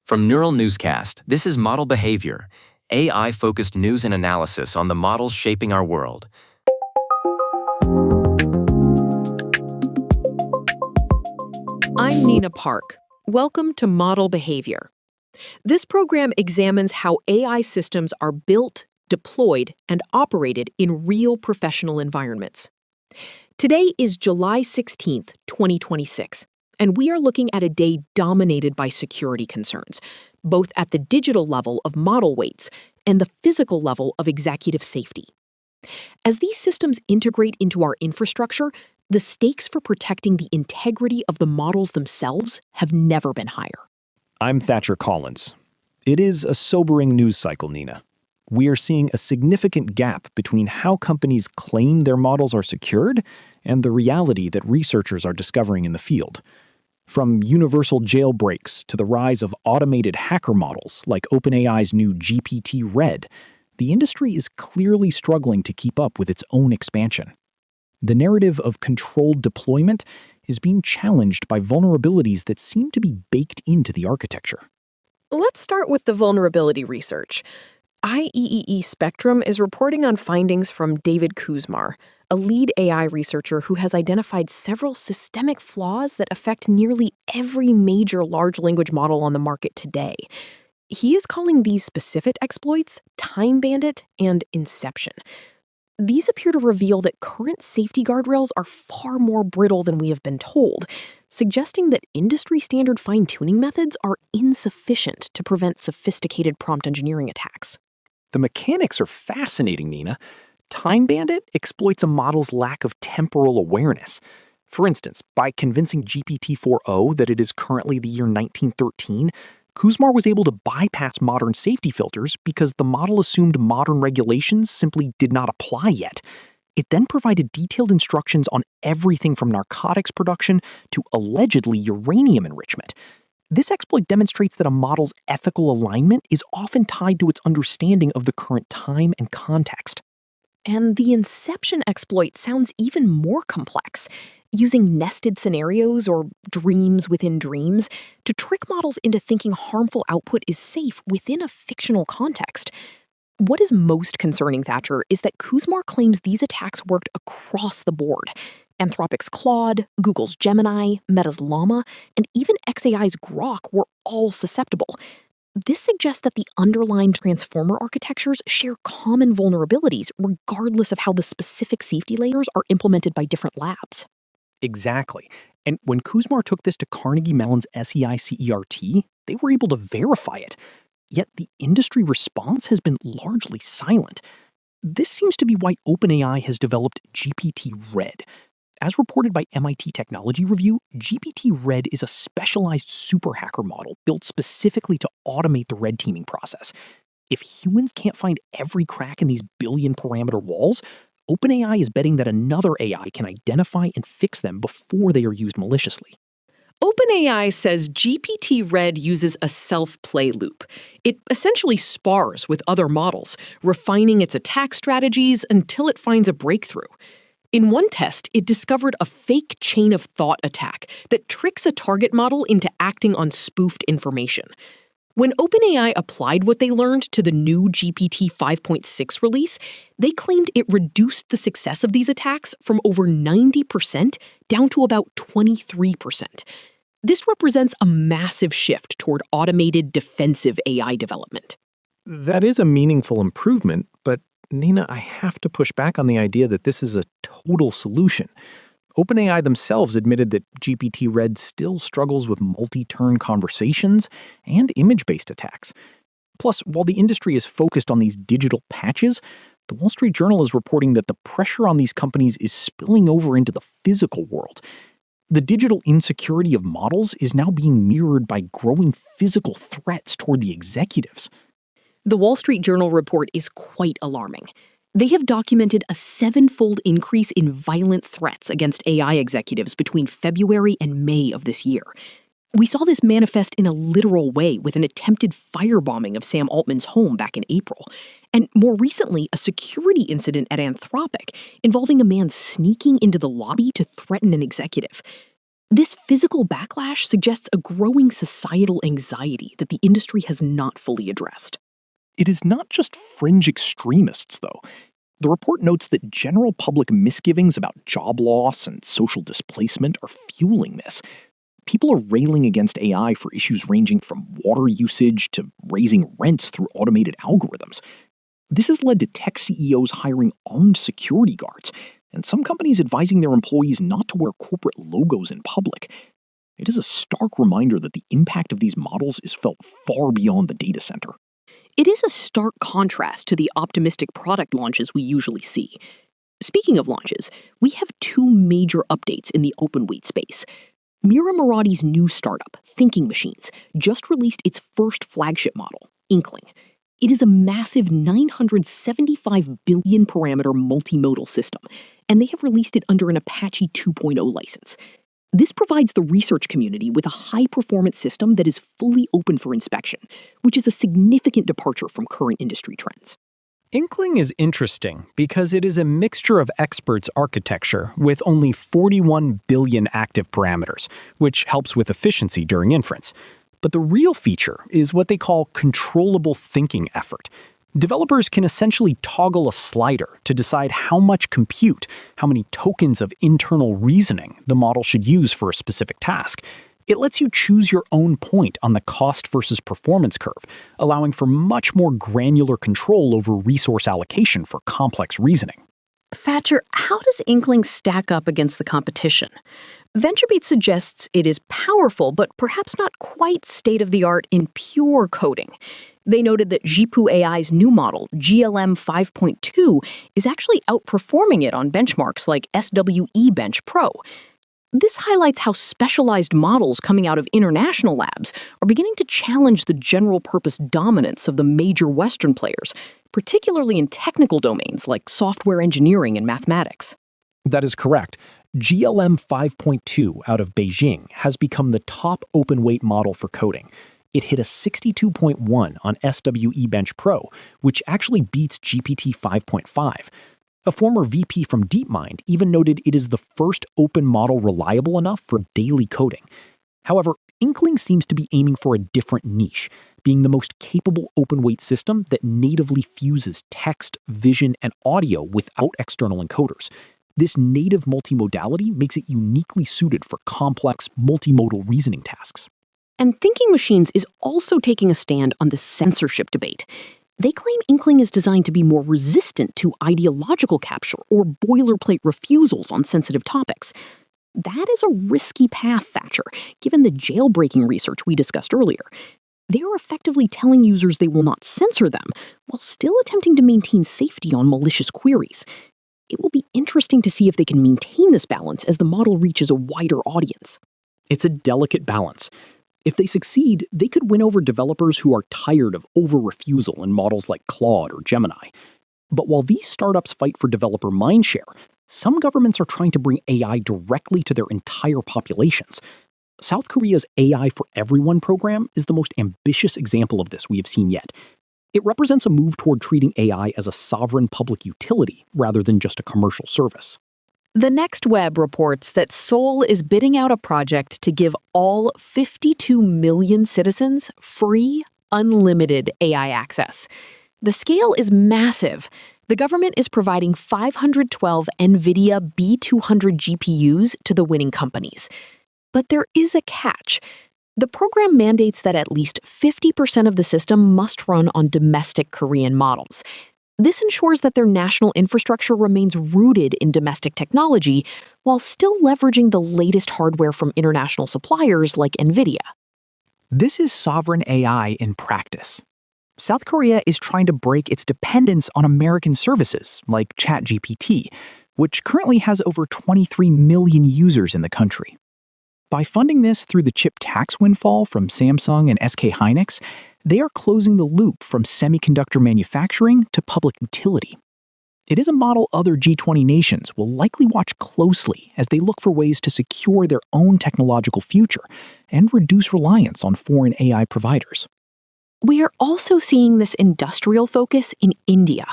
From Neural Newscast, this is Model Behavior, AI-focused news and analysis on the models shaping our world. I'm Nina Park. Welcome to Model Behavior. This program examines how AI systems are built, deployed, and operated in real professional environments. Today is July 16th, 2026, and we are looking at a day dominated by security concerns, both at the digital level of model weights and the physical level of executive safety. As these systems integrate into our infrastructure, the stakes for protecting the integrity of the models themselves have never been higher. I'm Thatcher Collins. It is a sobering news cycle, Nina. We are seeing a significant gap between how companies claim their models are secured and the reality that researchers are discovering in the field. From universal jailbreaks to the rise of automated hacker models like OpenAI's new GPT-Red, the industry is clearly struggling to keep up with its own expansion. The narrative of controlled deployment is being challenged by vulnerabilities that seem to be baked into the architecture. Let's start with the vulnerability research. IEEE Spectrum is reporting on findings from David Kuzmar, a lead AI researcher who has identified several systemic flaws that affect nearly every major large language model on the market today. He is calling these specific exploits Time Bandit and Inception. These appear to reveal that current safety guardrails are far more brittle than we have been told, suggesting that industry-standard fine-tuning methods are insufficient to prevent sophisticated prompt engineering attacks. The mechanics are fascinating, Nina. Time Bandit exploits a model's lack of temporal awareness. For instance, by convincing GPT-4o that it is currently the year 1913, Kuzmar was able to bypass modern safety filters because the model assumed modern regulations simply did not apply yet. It then provided detailed instructions on everything from narcotics production to allegedly uranium enrichment. This exploit demonstrates that a model's ethical alignment is often tied to its understanding of the current time and context. And the Inception exploit sounds even more complex, using nested scenarios or dreams within dreams to trick models into thinking harmful output is safe within a fictional context. What is most concerning, Thatcher, is that Kuzmar claims these attacks worked across the board. Anthropic's Claude, Google's Gemini, Meta's Llama, and even xAI's Grok were all susceptible. This suggests that the underlying transformer architectures share common vulnerabilities regardless of how the specific safety layers are implemented by different labs. Exactly. And when Kuzmar took this to Carnegie Mellon's SEICERT, they were able to verify it. Yet the industry response has been largely silent. This seems to be why OpenAI has developed GPT-Red. As reported by MIT Technology Review, GPT-Red is a specialized super hacker model built specifically to automate the red teaming process. If humans can't find every crack in these billion-parameter walls, OpenAI is betting that another AI can identify and fix them before they are used maliciously. OpenAI says GPT-Red uses a self-play loop. It essentially spars with other models, refining its attack strategies until it finds a breakthrough. In one test, it discovered a fake chain of thought attack that tricks a target model into acting on spoofed information. When OpenAI applied what they learned to the new GPT 5.6 release, they claimed it reduced the success of these attacks from over 90% down to about 23%. This represents a massive shift toward automated defensive AI development. That is a meaningful improvement, but Nina, I have to push back on the idea that this is a total solution. OpenAI themselves admitted that GPT-Red still struggles with multi-turn conversations and image-based attacks. Plus, while the industry is focused on these digital patches, the Wall Street Journal is reporting that the pressure on these companies is spilling over into the physical world. The digital insecurity of models is now being mirrored by growing physical threats toward the executives. The Wall Street Journal report is quite alarming. They have documented a 7-fold increase in violent threats against AI executives between February and May of this year. We saw this manifest in a literal way with an attempted firebombing of Sam Altman's home back in April, and more recently, a security incident at Anthropic involving a man sneaking into the lobby to threaten an executive. This physical backlash suggests a growing societal anxiety that the industry has not fully addressed. It is not just fringe extremists, though. The report notes that general public misgivings about job loss and social displacement are fueling this. People are railing against AI for issues ranging from water usage to raising rents through automated algorithms. This has led to tech CEOs hiring armed security guards, and some companies advising their employees not to wear corporate logos in public. It is a stark reminder that the impact of these models is felt far beyond the data center. It is a stark contrast to the optimistic product launches we usually see. Speaking of launches, we have two major updates in the open weight space. Mira Muradi's new startup, Thinking Machines, just released its first flagship model, Inkling. It is a massive 975 billion parameter multimodal system, and they have released it under an Apache 2.0 license. This provides the research community with a high-performance system that is fully open for inspection, which is a significant departure from current industry trends. Inkling is interesting because it is a mixture of experts' architecture with only 41 billion active parameters, which helps with efficiency during inference. But the real feature is what they call controllable thinking effort. Developers can essentially toggle a slider to decide how much compute, how many tokens of internal reasoning the model should use for a specific task. It lets you choose your own point on the cost versus performance curve, allowing for much more granular control over resource allocation for complex reasoning. Thatcher, how does Inkling stack up against the competition? VentureBeat suggests it is powerful, but perhaps not quite state-of-the-art in pure coding. They noted that Jipu AI's new model, GLM 5.2, is actually outperforming it on benchmarks like SWE Bench Pro. This highlights how specialized models coming out of international labs are beginning to challenge the general-purpose dominance of the major Western players, particularly in technical domains like software engineering and mathematics. That is correct. GLM 5.2 out of Beijing has become the top open-weight model for coding. It hit a 62.1 on SWE Bench Pro, which actually beats GPT 5.5. A former VP from DeepMind even noted it is the first open model reliable enough for daily coding. However, Inkling seems to be aiming for a different niche, being the most capable open-weight system that natively fuses text, vision, and audio without external encoders. This native multimodality makes it uniquely suited for complex, multimodal reasoning tasks. And Thinking Machines is also taking a stand on the censorship debate. They claim Inkling is designed to be more resistant to ideological capture or boilerplate refusals on sensitive topics. That is a risky path, Thatcher, given the jailbreaking research we discussed earlier. They are effectively telling users they will not censor them, while still attempting to maintain safety on malicious queries. It will be interesting to see if they can maintain this balance as the model reaches a wider audience. It's a delicate balance. If they succeed, they could win over developers who are tired of over-refusal in models like Claude or Gemini. But while these startups fight for developer mindshare, some governments are trying to bring AI directly to their entire populations. South Korea's AI for Everyone program is the most ambitious example of this we have seen yet. It represents a move toward treating AI as a sovereign public utility rather than just a commercial service. The Next Web reports that Seoul is bidding out a project to give all 52 million citizens free, unlimited AI access. The scale is massive. The government is providing 512 NVIDIA B200 GPUs to the winning companies. But there is a catch. The program mandates that at least 50% of the system must run on domestic Korean models. This ensures that their national infrastructure remains rooted in domestic technology while still leveraging the latest hardware from international suppliers like NVIDIA. This is sovereign AI in practice. South Korea is trying to break its dependence on American services like ChatGPT, which currently has over 23 million users in the country. By funding this through the chip tax windfall from Samsung and SK Hynix, they are closing the loop from semiconductor manufacturing to public utility. It is a model other G20 nations will likely watch closely as they look for ways to secure their own technological future and reduce reliance on foreign AI providers. We are also seeing this industrial focus in India.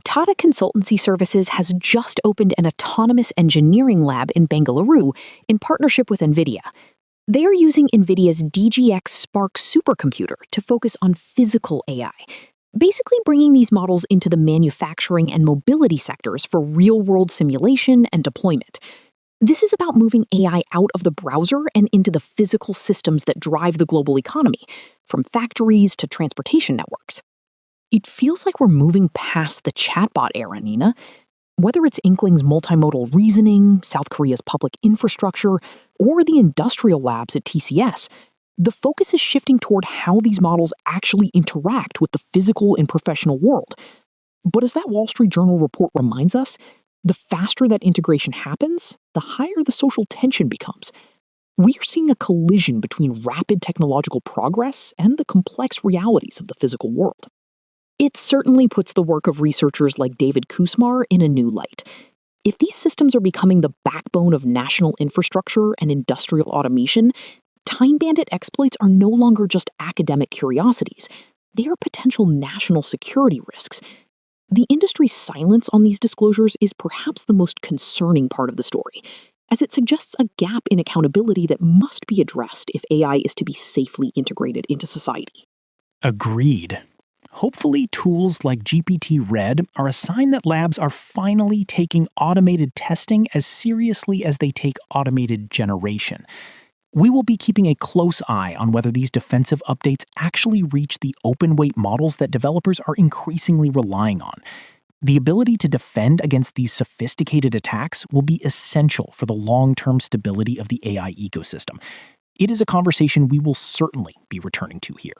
Tata Consultancy Services has just opened an autonomous engineering lab in Bengaluru in partnership with NVIDIA. They are using NVIDIA's DGX Spark supercomputer to focus on physical AI, basically bringing these models into the manufacturing and mobility sectors for real-world simulation and deployment. This is about moving AI out of the browser and into the physical systems that drive the global economy, from factories to transportation networks. It feels like we're moving past the chatbot era, Nina. Whether it's Inkling's multimodal reasoning, South Korea's public infrastructure, or the industrial labs at TCS, the focus is shifting toward how these models actually interact with the physical and professional world. But as that Wall Street Journal report reminds us, the faster that integration happens, the higher the social tension becomes. We are seeing a collision between rapid technological progress and the complex realities of the physical world. It certainly puts the work of researchers like David Kusmar in a new light. If these systems are becoming the backbone of national infrastructure and industrial automation, Time Bandit exploits are no longer just academic curiosities. They are potential national security risks. The industry's silence on these disclosures is perhaps the most concerning part of the story, as it suggests a gap in accountability that must be addressed if AI is to be safely integrated into society. Agreed. Hopefully, tools like GPT-Red are a sign that labs are finally taking automated testing as seriously as they take automated generation. We will be keeping a close eye on whether these defensive updates actually reach the open-weight models that developers are increasingly relying on. The ability to defend against these sophisticated attacks will be essential for the long-term stability of the AI ecosystem. It is a conversation we will certainly be returning to here.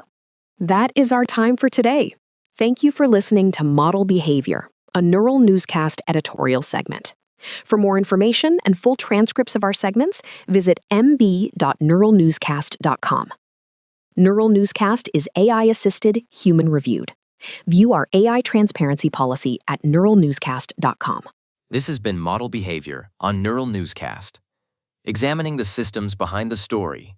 That is our time for today. Thank you for listening to Model Behavior, a Neural Newscast editorial segment. For more information and full transcripts of our segments, visit mb.neuralnewscast.com. Neural Newscast is AI-assisted, human-reviewed. View our AI transparency policy at neuralnewscast.com. This has been Model Behavior on Neural Newscast, examining the systems behind the story